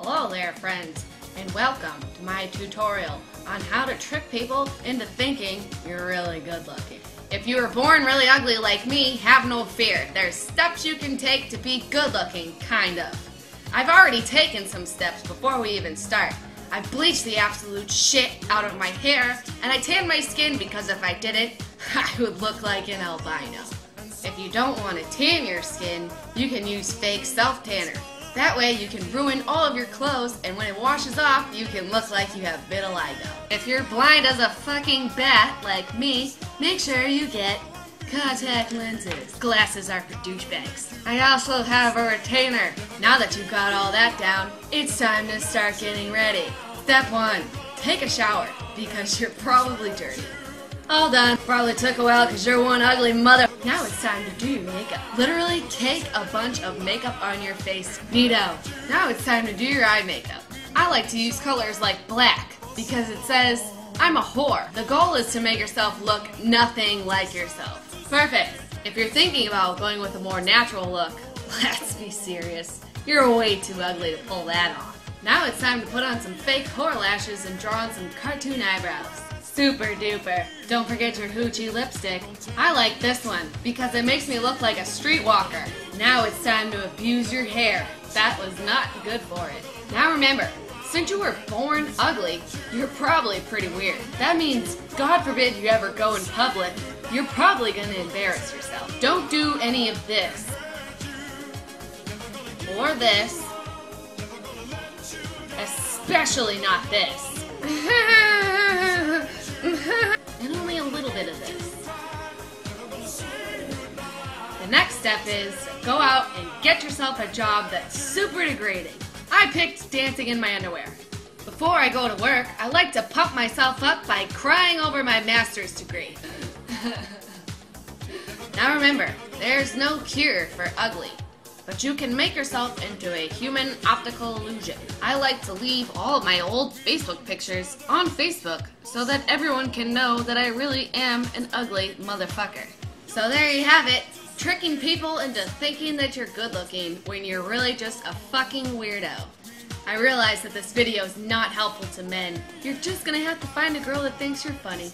Hello there, friends, and welcome to my tutorial on how to trick people into thinking you're really good looking. If you were born really ugly like me, have no fear. There's steps you can take to be good looking, kind of. I've already taken some steps before we even start. I bleached the absolute shit out of my hair, and I tanned my skin because if I didn't, I would look like an albino. If you don't want to tan your skin, you can use fake self-tanner. That way you can ruin all of your clothes, and when it washes off, you can look like you have vitiligo. If you're blind as a fucking bat, like me, make sure you get contact lenses. Glasses are for douchebags. I also have a retainer. Now that you've got all that down, it's time to start getting ready. Step 1. Take a shower, because you're probably dirty. All done. Probably took a while because you're one ugly mother. Now it's time to do your makeup. Literally take a bunch of makeup on your face. Neato. Now it's time to do your eye makeup. I like to use colors like black because it says, I'm a whore. The goal is to make yourself look nothing like yourself. Perfect. If you're thinking about going with a more natural look, let's be serious. You're way too ugly to pull that off. Now it's time to put on some fake whore lashes and draw on some cartoon eyebrows. Super duper. Don't forget your hoochie lipstick. I like this one because it makes me look like a streetwalker. Now it's time to abuse your hair. That was not good for it. Now remember, since you were born ugly, you're probably pretty weird. That means, God forbid you ever go in public, you're probably gonna embarrass yourself. Don't do any of this. Or this. Especially not this. And only a little bit of this. The next step is go out and get yourself a job that's super degrading. I picked dancing in my underwear. Before I go to work, I like to pump myself up by crying over my master's degree. Now remember, there's no cure for ugly. But you can make yourself into a human optical illusion. I like to leave all of my old Facebook pictures on Facebook so that everyone can know that I really am an ugly motherfucker. So there you have it, tricking people into thinking that you're good looking when you're really just a fucking weirdo. I realize that this video is not helpful to men. You're just gonna have to find a girl that thinks you're funny.